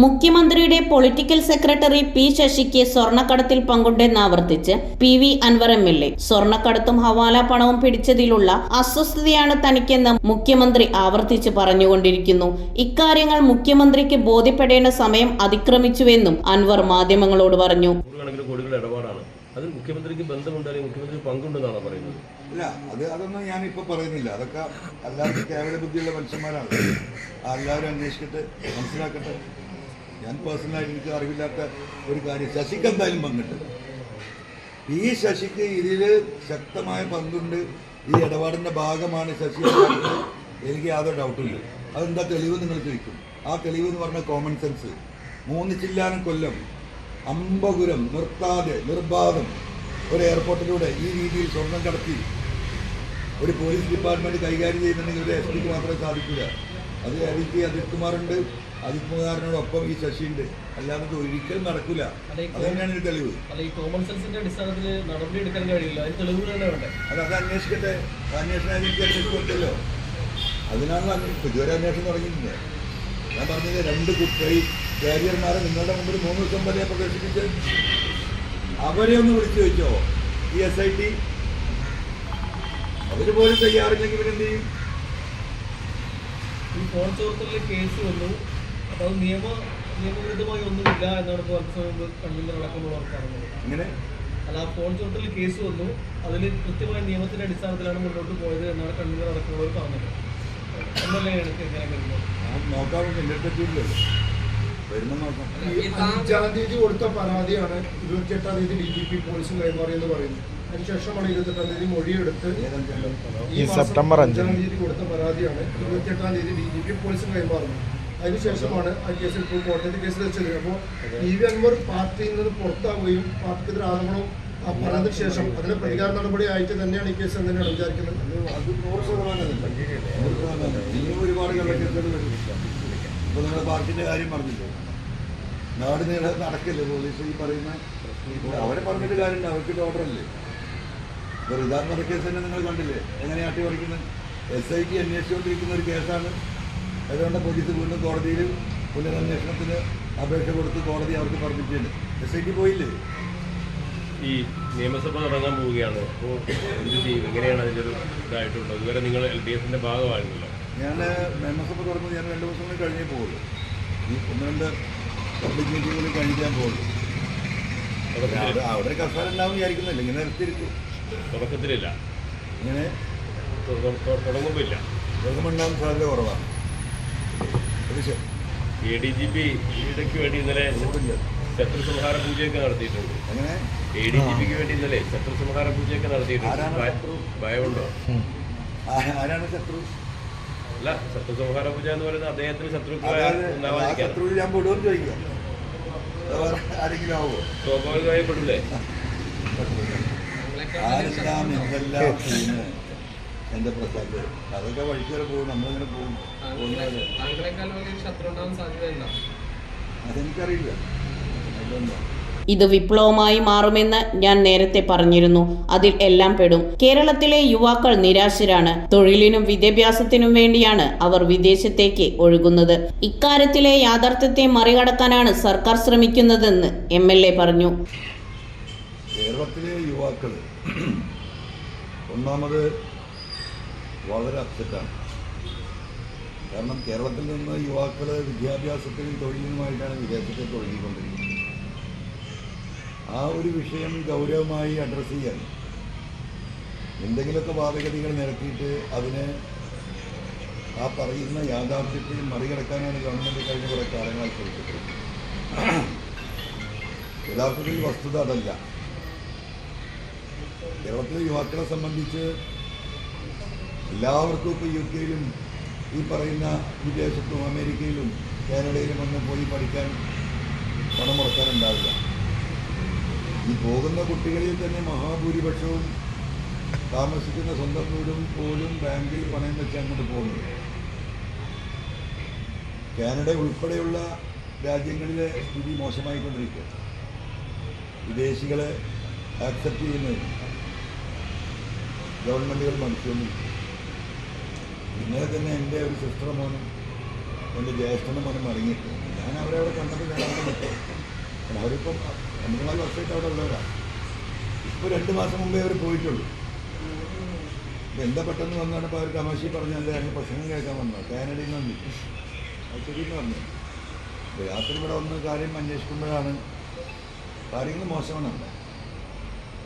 മുഖ്യമന്ത്രിയുടെ political secretary P ശശിക്ക് സ്വർണ്ണക്കടത്തിൽ പങ്കുണ്ടെന്നാവർത്തിച്ച് PV അൻവർ MLA. സ്വർണ്ണക്കടത്തും ഹവാല പണവും പിടിച്ചതിലുള്ള അസ്വസ്ഥതയാണ് തനിക്കെന്ന് മുഖ്യമന്ത്രി ആവർത്തിച്ച് പറഞ്ഞുകൊണ്ടിരിക്കുന്നു. ഇക്കാര്യങ്ങൾ മുഖ്യമന്ത്രിക്ക് ബോധ്യപ്പെടേണ്ട സമയം അതിക്രമിച്ചുവെന്നും അൻവർ മാധ്യമങ്ങളോട് പറഞ്ഞു. അതിൽ മുഖ്യമന്ത്രിക്ക് ബന്ധമുണ്ടായി മുഖ്യമന്ത്രി പങ്കുണ്ടെന്നാണ് പറയുന്നത്. ഇല്ല, അതൊന്നും ഞാനിപ്പോൾ പറയുന്നില്ല. അതൊക്കെ അല്ലാതെ കേവല ബുദ്ധിയുള്ള മനുഷ്യന്മാരാണ്. എല്ലാവരും അന്വേഷിക്കട്ടെ, മനസ്സിലാക്കട്ടെ. ഞാൻ പേഴ്സണലായിട്ട് എനിക്ക് അറിവില്ലാത്ത ഒരു കാര്യം ശശിക്ക് എന്തായാലും പങ്കുണ്ട്. ഈ ശശിക്ക് ഇതിൽ ശക്തമായ പങ്കുണ്ട്. ഈ ഇടപാടിൻ്റെ ഭാഗമാണ് ശശി. എനിക്ക് യാതൊരു ഡൗട്ടില്ല. അതെന്താ തെളിവ് നിങ്ങൾ ചോദിക്കും. ആ തെളിവ് എന്ന് പറഞ്ഞാൽ കോമൺ സെൻസ്. 3 ചില്ലാനം കൊല്ലം അമ്പകുരം നിർത്താതെ നിർബാധം ഒരു എയർപോർട്ടിലൂടെ ഈ രീതിയിൽ സ്വർണം കടത്തി ഒരു പോലീസ് ഡിപ്പാർട്ട്മെൻറ്റ് കൈകാര്യം ചെയ്യുന്നുണ്ടെങ്കിൽ ഒരു SP ക്ക് മാത്രമേ സാധിക്കില്ല. അത് ADG അജിത് കുമാറുണ്ട്, അജിത് കുമാറിനോടൊപ്പം ഈ ശശിയുണ്ട്. അല്ലാതെ ഒരിക്കലും നടക്കില്ല. അത് തന്നെയാണ് ഒരു തെളിവ്. അത് അന്വേഷിക്കട്ടെ. അന്വേഷണ ഏജൻസി അന്വേഷിക്കല്ലോ. അതിനാണ് ഇതുവരെ അന്വേഷണം തുടങ്ങിയിട്ടുണ്ട്. ഞാൻ പറഞ്ഞത് 2 കാരിയർമാരെ നിങ്ങളുടെ മുമ്പിൽ 3 ദിവസം വരെ പ്രദർശിപ്പിച്ച് അവരെ ഒന്ന് വിളിച്ചു ചോദിച്ചോ. ഈ SIT അവർ പോലും തയ്യാറില്ലെങ്കിൽ ഇവരെന്ത് ചെയ്യും? ഈ ഫോൺ ചോർത്തലിൽ കേസ് വന്നു. അപ്പോൾ അത് നിയമവിരുദ്ധമായി ഒന്നുമില്ല എന്നാണ് കൺവീനർ അടക്കമുള്ളവർ പറഞ്ഞത്. ഇങ്ങനെ അല്ല, ഫോൺ ചോർത്തലിൽ കേസ് വന്നു, അതിൽ കൃത്യമായ നിയമത്തിന്റെ അടിസ്ഥാനത്തിലാണ് മുന്നോട്ട് പോയത് എന്നാണ് കൺവീനർ അടക്കമുള്ളവർ പറഞ്ഞത്. എന്നല്ലേ എനിക്ക് എങ്ങനെ കരുതുന്നത്? നോക്കാറുണ്ട്. എൻ്റെ പറ്റിയില്ലല്ലോ. വരുന്ന നോക്കാം. 5-ാം തീയതി കൊടുത്ത പരാതിയാണ് 28-ാം തീയതി DGP പോലീസും കൈമാറിയെന്ന് പറയുന്നു. അതിനുശേഷമാണ് 28-ാം തീയതി മൊഴിയെടുത്ത് ഈ സെപ്റ്റംബർ 5-ാം തീയതി കൊടുത്ത പരാതിയാണ് 28-ാം തീയതി DGP പോലീസും കൈമാറുന്നത്. അതിനുശേഷമാണ് ആ കേസിൽ ഇപ്പോൾ കോടതി കേസിൽ വെച്ചത്. അപ്പോൾ PV അൻവർ പാർട്ടിയിൽ നിന്ന് പുറത്താവുകയും പാർട്ടിക്കെതിരെ ആരോപണവും പറഞ്ഞതിന് ശേഷം അതിന് പ്രതികാര നടപടി ആയിട്ട് തന്നെയാണ് ഈ കേസ് എന്ന് തന്നെയാണ് വിചാരിക്കുന്നത്. അത് 100% ഇനിയും ഒരുപാട് കള്ളക്കേസുകൾ വരും. ഇപ്പോൾ നിങ്ങളുടെ പാർട്ടിൻ്റെ കാര്യം പറഞ്ഞില്ലേ, നാട് നീളെ നടക്കില്ലേ പോലീസ് ഈ പറയുന്ന. അവരെ പറഞ്ഞിട്ട് കാര്യമില്ല, അവർക്ക് ഓർഡറല്ലേ. ഇപ്പോൾ റിദാൻ കേസ് തന്നെ നിങ്ങൾ കണ്ടില്ലേ എങ്ങനെയാണ് അട്ടിമറിക്കുന്നത്. SIT അന്വേഷിച്ചുകൊണ്ടിരിക്കുന്ന ഒരു കേസാണ്. അതുകൊണ്ട് പോലീസ് വീണ്ടും കോടതിയിൽ പുനരന്വേഷണത്തിന് അപേക്ഷ കൊടുത്ത് കോടതി അവർക്ക് പറഞ്ഞിട്ടുണ്ട്. SIT പോയില്ലേ. ഈ നിയമസഭ തുടങ്ങാൻ പോവുകയാണ്. അപ്പോൾ എന്ത് ചെയ്യും? എങ്ങനെയാണ് അതിൻ്റെ ഒരു ഇതായിട്ടുള്ളത്? ഇതുവരെ നിങ്ങൾ LDFിൻ്റെ ഭാഗമായിരുന്നല്ലോ. ഞാൻ നിയമസഭ തുറന്നത് ഞാൻ 2 ദിവസം കൂടി കഴിഞ്ഞേ പോകുള്ളൂ. ഈ 1-2 പബ്ലിക് മീറ്റിങ്ങുകൾ കഴിഞ്ഞാൽ പോകുള്ളൂ. അവിടെ കർഷകർ ഉണ്ടാവും വിചാരിക്കുന്നില്ല. ഇങ്ങനെ നിർത്തിയിരിക്കും. തുടക്കത്തിലില്ല, ഇങ്ങനെ തുടങ്ങുമ്പോൾ ഇല്ല. തുടങ്ങുമ്പോണ്ടാകും സാധ്യത കുറവാണ്. ADGP ഇടയ്ക്ക് വേണ്ടി ഇന്നലെ ശത്രു സംഹാര പൂജയൊക്കെ നടത്തിയിട്ടുണ്ട്. അങ്ങനെ ADGPക്ക് വേണ്ടി ഇന്നലെ ശത്രു സംഹാര പൂജയൊക്കെ നടത്തിയിട്ടുണ്ട്. ഭയമുണ്ടോ? ആരാണ് ശത്രു? അല്ല, ശത്രു സംഹാര പൂജ എന്ന് പറയുന്നത് അദ്ദേഹത്തിന് ശത്രു ഞാൻ പെടുമെന്ന് ചോദിക്കാം. ആരെങ്കിലും ആവുമോ? സ്വാഭാവികമായി പെടില്ലേ? ആരെല്ലാം എന്തെല്ലാം ചെയ്യുന്നു എൻ്റെ പ്രസാദ്. അതൊക്കെ വഴിക്ക് വരെ പോകും. നമ്മളിങ്ങനെ പോകും. അതെനിക്കറിയില്ല. ഇത് വിപ്ലവമായി മാറുമെന്ന് ഞാൻ നേരത്തെ പറഞ്ഞിരുന്നു. അതിൽ എല്ലാം പെടും. കേരളത്തിലെ യുവാക്കൾ നിരാശരാണ്. തൊഴിലിനും വിദ്യാഭ്യാസത്തിനും വേണ്ടിയാണ് അവർ വിദേശത്തേക്ക് ഒഴുകുന്നത്. ഇക്കാര്യത്തിലെ യാഥാർത്ഥ്യത്തെ മറികടക്കാനാണ് സർക്കാർ ശ്രമിക്കുന്നതെന്ന് MLA പറഞ്ഞു. കേരളത്തിലെ യുവാക്കൾ ഒന്നാമത് വളരെ അപ്സെറ്റാണ്. കാരണം കേരളത്തിൽ നിന്ന് യുവാക്കൾ വിദ്യാഭ്യാസത്തിനും തൊഴിലിനുമായിട്ടാണ് വിദേശത്തേക്ക് ഒഴുകിക്കൊണ്ടിരിക്കുന്നത്. ആ ഒരു വിഷയം ഗൗരവമായി അഡ്രസ്സ് ചെയ്യാൻ എന്തെങ്കിലുമൊക്കെ വാദഗതികൾ നിരത്തിയിട്ട് അതിനെ ആ പറയുന്ന യാഥാർത്ഥ്യത്തെ മറികടക്കാനാണ് ഗവൺമെൻറ് കഴിഞ്ഞ കുറേ കാലങ്ങളായി ശ്രമിച്ചിട്ടുള്ളത്. യഥാർത്ഥത്തിൽ വസ്തുത അതല്ല. കേരളത്തിലെ യുവാക്കളെ സംബന്ധിച്ച് എല്ലാവർക്കും ഇപ്പോൾ UK യിലും ഈ പറയുന്ന വിദേശത്തും അമേരിക്കയിലും കാനഡയിലും വന്ന് പോയി പഠിക്കാൻ പണം മുടക്കാനുണ്ടാവില്ല. ഈ പോകുന്ന കുട്ടികളിൽ തന്നെ മഹാഭൂരിപക്ഷവും താമസിക്കുന്ന സ്വന്തം വീടും പോലും ബാങ്കിൽ പണയം വെച്ച് അങ്ങോട്ട് പോകുന്നു. കാനഡ ഉൾപ്പെടെയുള്ള രാജ്യങ്ങളിലെ സ്ഥിതി മോശമായിക്കൊണ്ടിരിക്കുക. വിദേശികളെ ആക്സെപ്റ്റ് ചെയ്യുന്നത് ഗവൺമെൻറ്റുകൾ മനുഷ്യന്നിരിക്കും. ഇന്നലെ തന്നെ എൻ്റെ ഒരു സിസ്റ്റർ മോനും എൻ്റെ ജ്യേഷ്ഠൻ്റെ മോനും ഇറങ്ങിയിട്ടുണ്ട്. ഞാൻ അവരെ അവിടെ കണ്ടപ്പോൾ ഞാൻ അവിടെ നിൽക്കും. കാരണം അവരിപ്പം 3-4 വർഷമായിട്ട് അവിടെ ഉള്ളവരാണ്. ഇപ്പോൾ 2 മാസം മുമ്പേ അവർ പോയിട്ടുള്ളൂ. അപ്പോൾ എന്താ പെട്ടെന്ന് വന്നാണ് ഇപ്പോൾ അവർ തമാശി പറഞ്ഞല്ലേ ഞങ്ങൾ പ്രസംഗം കേൾക്കാൻ വന്നത് കാനഡയിൽ നിന്ന് വന്നിട്ട് അത് ശരിയെന്ന് പറഞ്ഞു. രാത്രി ഇവിടെ വന്ന് കാര്യം അന്വേഷിക്കുമ്പോഴാണ് കാര്യങ്ങൾ മോശമാണല്ല.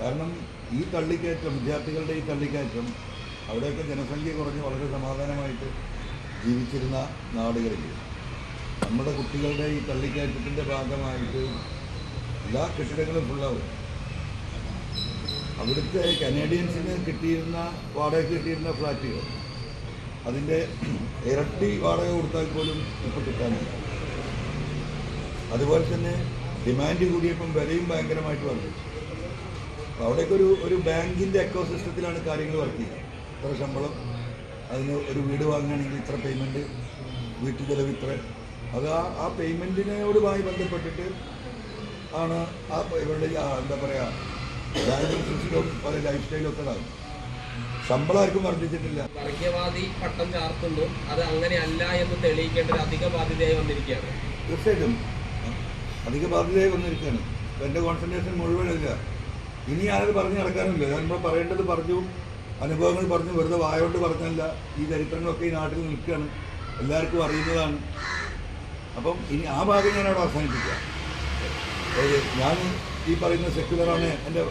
കാരണം ഈ തള്ളിക്കയറ്റം, വിദ്യാർത്ഥികളുടെ ഈ തള്ളിക്കയറ്റം അവിടെയൊക്കെ ജനസംഖ്യ കുറഞ്ഞ് വളരെ സമാധാനമായിട്ട് ജീവിച്ചിരുന്ന നാടുകളിൽ നമ്മുടെ കുട്ടികളുടെ ഈ തള്ളിക്കയറ്റത്തിൻ്റെ ഭാഗമായിട്ട് എല്ലാ കെട്ടിടങ്ങളും ഫുള്ളാവും. അവിടുത്തെ കനേഡിയൻസിന് കിട്ടിയിരുന്ന വാടകയ്ക്ക് കിട്ടിയിരുന്ന ഫ്ലാറ്റുകൾ അതിൻ്റെ ഇരട്ടി വാടക കൊടുത്താൽ പോലും ഇപ്പോൾ കിട്ടാനില്ല. അതുപോലെ തന്നെ ഡിമാൻഡ് കൂടിയപ്പം വിലയും ഭയങ്കരമായിട്ട് വർദ്ധിച്ചു. അപ്പോൾ അവിടെയൊക്കെ ഒരു ബാങ്കിൻ്റെ എക്കോസിസ്റ്റത്തിലാണ് കാര്യങ്ങൾ വർക്ക് ചെയ്യുക. ഇത്ര ശമ്പളം, അതിന് ഒരു വീട് വാങ്ങുകയാണെങ്കിൽ ഇത്ര പേയ്മെൻറ്റ്, വീട്ടു ചെലവ് ഇത്ര, അത് ആ പേയ്മെൻറ്റിനോടുമായി ബന്ധപ്പെട്ടിട്ട് ആണ് ഇവരുടെ എന്താ പറയുക ബാങ്കിങ് സിസ്റ്റവും പല ലൈഫ് സ്റ്റൈലും ഒക്കെ ഉണ്ടാകും. ശമ്പളം ആർക്കും വർദ്ധിച്ചിട്ടില്ല. വർഗീയവാദി പട്ടം ചാർത്തുന്നു, അത് അങ്ങനെയല്ല എന്ന് തെളിയിക്കേണ്ട ഒരു അധിക ബാധ്യതയായി വന്നിരിക്കുകയാണ്. തീർച്ചയായിട്ടും അധിക ബാധ്യതയായി വന്നിരിക്കുകയാണ്. അപ്പോൾ എൻ്റെ കോൺസെൻട്രേഷൻ മുഴുവനില്ല. ഇനി ഞാനത് പറഞ്ഞു നടക്കാനുമില്ല. ഞാൻ നമ്മൾ പറയേണ്ടത് പറഞ്ഞു, അനുഭവങ്ങൾ പറഞ്ഞു, വെറുതെ വായോട്ട് പറഞ്ഞല്ല. ഈ ചരിത്രങ്ങളൊക്കെ ഈ നാട്ടിൽ നിൽക്കുകയാണ്, എല്ലാവർക്കും അറിയുന്നതാണ്. അപ്പം ഇനി ആ ഭാഗം ഞാൻ അവിടെ അവസാനിപ്പിക്കാം. അതായത് ഞാൻ ഈ പറയുന്ന സെക്യുലറാണ്, എൻ്റെ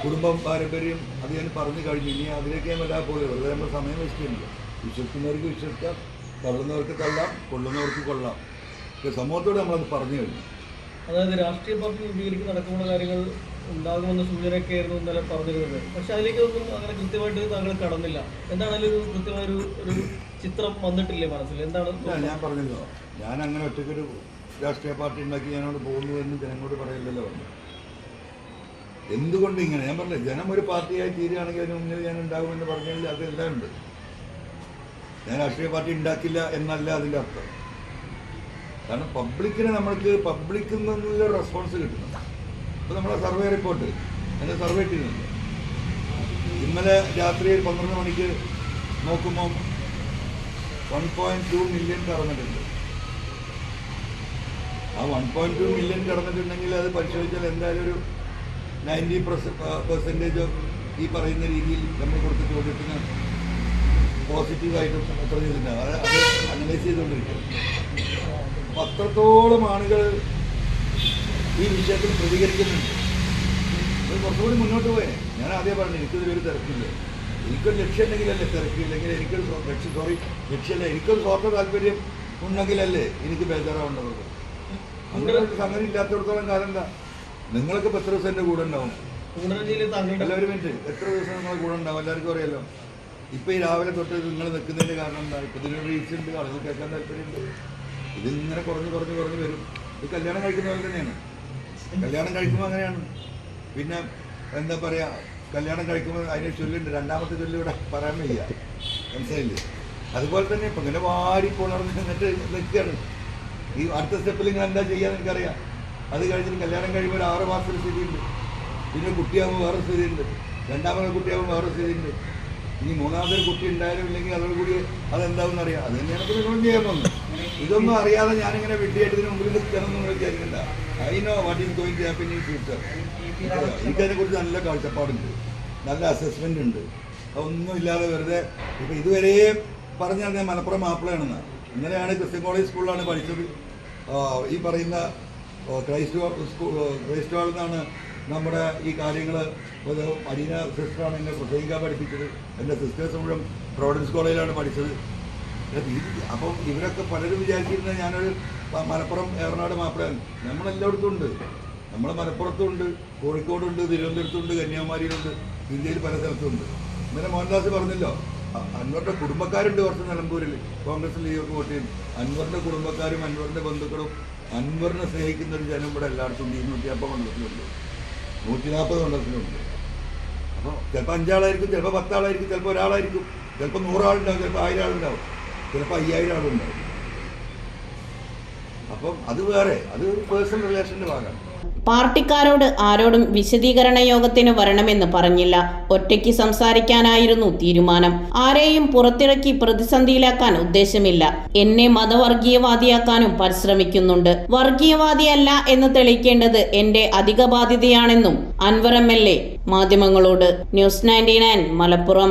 കുടുംബം, പാരമ്പര്യം, അത് ഞാൻ പറഞ്ഞു കഴിഞ്ഞു. ഇനി അതിലേക്ക് ഞാൻ വരാൻ പോയത് വെറുതെ നമ്മൾ സമയം വേസ്റ്റ് ചെയ്യുന്നില്ല. വിശ്വസിക്കുന്നവർക്ക് വിശ്വസിക്കാം, തള്ളുന്നവർക്ക് തള്ളാം, കൊള്ളുന്നവർക്ക് കൊള്ളാം. പക്ഷേ സമൂഹത്തോട് നമ്മളത് പറഞ്ഞു കഴിഞ്ഞു. അതായത് രാഷ്ട്രീയ പാർട്ടി രൂപീകരിക്കുന്ന നടക്കുന്ന കാര്യങ്ങൾ ഉണ്ടാകുമെന്ന സൂചനയൊക്കെയായിരുന്നു ഇന്നലെ പറഞ്ഞിരുന്നത്. പക്ഷെ അതിലേക്കൊന്നും അങ്ങനെ കൃത്യമായിട്ട് താങ്കൾ കടന്നില്ല. എന്താണെങ്കിലും ഒരു കൃത്യമായൊരു ചിത്രം വന്നിട്ടില്ലേ മനസ്സിൽ? എന്താണ് ഞാൻ പറഞ്ഞല്ലോ, ഞാൻ അങ്ങനെ ഒറ്റയ്ക്കൊരു രാഷ്ട്രീയ പാർട്ടി ഉണ്ടാക്കി ഞാനോട് പോകുന്നു എന്ന് ജനങ്ങളോട് പറയില്ലല്ലോ പറഞ്ഞു. എന്തുകൊണ്ട് ഇങ്ങനെ ഞാൻ പറഞ്ഞില്ല, ജനം ഒരു പാർട്ടിയായി തീരുകയാണെങ്കിൽ അതിന് മുന്നിൽ ഞാൻ ഉണ്ടാകുമെന്ന് പറഞ്ഞാൽ അതെല്ലാം ഉണ്ട്. ഞാൻ രാഷ്ട്രീയ പാർട്ടി ഉണ്ടാക്കില്ല എന്നല്ല അതിൻ്റെ അർത്ഥം. കാരണം പബ്ലിക്കിന് നമ്മൾക്ക് പബ്ലിക്കിൽ നിന്നുള്ള റെസ്പോൺസ് കിട്ടുന്നു. ഇപ്പോൾ നമ്മളെ സർവേ റിപ്പോർട്ട് അതിൻ്റെ സർവേ ഇട്ടിരുന്നുണ്ട്. ഇന്നലെ രാത്രി 12 മണിക്ക് നോക്കുമ്പം 1.2 മില്യൺ കടന്നിട്ടുണ്ട്. ആ 1.2 മില്യൺ കടന്നിട്ടുണ്ടെങ്കിൽ അത് പരിശോധിച്ചാൽ എന്തായാലും ഒരു 90% ഈ പറയുന്ന രീതിയിൽ നമ്മൾ കൊടുത്ത ചോദ്യത്തിന് പോസിറ്റീവായിട്ടും എത്ര ചെയ്തിട്ടുണ്ട്. അത് അനലൈസ് ചെയ്തുകൊണ്ടിരിക്കും. അപ്പം അത്രത്തോളം ആളുകൾ ഈ വിഷയത്തിൽ പ്രതികരിക്കുന്നുണ്ട്. അത് കുറച്ചുകൂടി മുന്നോട്ട് പോയേ. ഞാൻ ആദ്യം പറഞ്ഞു എനിക്കിതിലൊരു തിരക്കില്ല. എനിക്കൊരു ലക്ഷ്യം ഉണ്ടെങ്കിലല്ലേ തിരക്കില്ലെങ്കിൽ എനിക്കൊരു ലക്ഷ്യമല്ല, എനിക്കൊരു സ്വാർത്ഥ താല്പര്യം ഉണ്ടെങ്കിലല്ലേ എനിക്ക് ബേജാറാവേണ്ടത്. അങ്ങനെ ഒരു സംഗതി ഇല്ലാത്തടത്തോളം കാലം എന്താ നിങ്ങളൊക്കെ ഇപ്പോൾ എത്ര ദിവസം എൻ്റെ കൂടെ ഉണ്ടാവും? അല്ല ഒരു മിനിറ്റ്, എത്ര ദിവസം നിങ്ങളെ കൂടെ ഉണ്ടാവും? എല്ലാവർക്കും അറിയാലോ. ഇപ്പോൾ ഈ രാവിലെ തൊട്ട് നിങ്ങൾ നിൽക്കുന്നതിൻ്റെ കാരണം എന്താ? ഇപ്പോൾ ഇതിനൊരു റീച്ച് ഉണ്ട്, ആളുകൾ കേൾക്കാൻ താല്പര്യമുണ്ട്. ഇതിങ്ങനെ കുറഞ്ഞ് വരും. ഇത് കല്യാണം കഴിക്കുന്ന പോലെ തന്നെയാണ്. കല്യാണം കഴിക്കുമ്പോൾ അങ്ങനെയാണ്. പിന്നെ എന്താ പറയുക, കല്യാണം കഴിക്കുമ്പോൾ അതിന് ചൊല്ലുണ്ട്, രണ്ടാമത്തെ ചൊല്ല് ഇവിടെ പറയാൻ വയ്യ, മനസ്സിലായില്ലേ? അതുപോലെ തന്നെ ഇപ്പം ഇങ്ങനെ വാരി പുണർന്ന് നിന്നിട്ട് നിൽക്കുകയാണ്. ഈ അടുത്ത സ്റ്റെപ്പിൽ നിങ്ങൾ എന്താ ചെയ്യാന്ന് എനിക്കറിയാം. അത് കഴിഞ്ഞിട്ട് കല്യാണം കഴിയുമ്പോൾ ഒരു 6 മാസത്തിൽ സ്ഥിതിയുണ്ട്. പിന്നെ കുട്ടിയാകുമ്പോൾ വേറെ സ്ഥിതിയുണ്ട്. രണ്ടാമത്തെ കുട്ടിയാകുമ്പോൾ വേറെ സ്ഥിതിയുണ്ട്. ഇനി മൂന്നാമതൊരു കുട്ടി ഉണ്ടായാലും ഇല്ലെങ്കിൽ അതോടുകൂടി അതെന്താണെന്ന് അറിയാം. അത് തന്നെയാണ് ഇപ്പോൾ നിങ്ങളും ചെയ്യാൻ പോകുന്നത്. ഇതൊന്നും അറിയാതെ ഞാനിങ്ങനെ വിഡ്ഢിയായിട്ട് ഇതിന് മുമ്പിൽ നിൽക്കണം നിങ്ങൾ വിചാരിക്കണ്ട. I know what is going to happen in future. എനിക്കതിനെക്കുറിച്ച് നല്ല കാഴ്ചപ്പാടുണ്ട്, നല്ല അസസ്മെൻ്റ് ഉണ്ട്. അതൊന്നും ഇല്ലാതെ വെറുതെ ഇപ്പോൾ ഇതുവരെ പറഞ്ഞാൽ ഞാൻ മലപ്പുറം മാപ്പിളയാണെന്ന്. ഇന്നലെയാണ് ക്രിസ്ത്യൻ കോളേജ് സ്കൂളിലാണ് പഠിച്ചത്. ഈ പറയുന്ന ക്രൈസ്റ്റ് ഹാളിൽ നിന്നാണ് നമ്മുടെ ഈ കാര്യങ്ങൾ. ഒരു അരീന സിസ്റ്ററാണ് എന്നെ പ്രസംഗിക്കാൻ പഠിപ്പിച്ചത്. എൻ്റെ സിസ്റ്റേഴ്സ് മുഴുവൻ പ്രോവിഡൻസ് കോളേജിലാണ് പഠിച്ചത്. അപ്പം ഇവരൊക്കെ പലരും വിചാരിച്ചിരുന്നത് ഞാനൊരു മലപ്പുറം ഏറനാട് മാപ്പിളയാണ്. നമ്മളെല്ലായിടത്തും ഉണ്ട്. നമ്മൾ മലപ്പുറത്തുണ്ട്, കോഴിക്കോടുണ്ട്, തിരുവനന്തപുരത്തുണ്ട്, കന്യാകുമാരിയിലുണ്ട്, ഇന്ത്യയിൽ പല സ്ഥലത്തുണ്ട്. ഇന്നലെ മോഹൻദാസ് പറഞ്ഞല്ലോ, അൻവറിൻ്റെ കുടുംബക്കാരുണ്ട് കുറച്ച് നിലമ്പൂരിൽ, കോൺഗ്രസ് ലീഗൊക്കെ വോട്ട് ചെയ്യും. അൻവറിൻ്റെ കുടുംബക്കാരും അൻവറിൻ്റെ ബന്ധുക്കളും അൻവറിനെ സ്നേഹിക്കുന്ന ഒരു ജനം ഇവിടെ എല്ലായിടത്തും 250 മണ്ഡലത്തിലുണ്ട്, 140 മണ്ഡലത്തിലുണ്ട്. അപ്പോൾ ചിലപ്പോൾ 5 ആളായിരിക്കും, ചിലപ്പോൾ 10 ആളായിരിക്കും, ചിലപ്പോൾ ഒരാളായിരിക്കും, ചിലപ്പോൾ 100 ആളുണ്ടാവും, ചിലപ്പോൾ 1000 ആളുണ്ടാവും, ചിലപ്പോൾ 5000 ആളുണ്ടാവും. അപ്പം അത് വേറെ, അത് പേഴ്സണൽ റിലേഷൻ്റെ ഭാഗമാണ്. പാർട്ടിക്കാരോട് ആരോടും വിശദീകരണ യോഗത്തിന് വരണമെന്ന് പറഞ്ഞില്ല. ഒറ്റയ്ക്ക് സംസാരിക്കാനായിരുന്നു തീരുമാനം. ആരെയും പുറത്തിറക്കി പ്രതിസന്ധിയിലാക്കാൻ ഉദ്ദേശമില്ല. എന്നെ മതവർഗീയവാദിയാക്കാനും പരിശ്രമിക്കുന്നുണ്ട്. വർഗീയവാദിയല്ല എന്ന് തെളിയിക്കേണ്ടത് എന്റെ അധിക ബാധ്യതയാണെന്നും അൻവർ MLA മാധ്യമങ്ങളോട്. ന്യൂസ് 99 മലപ്പുറം.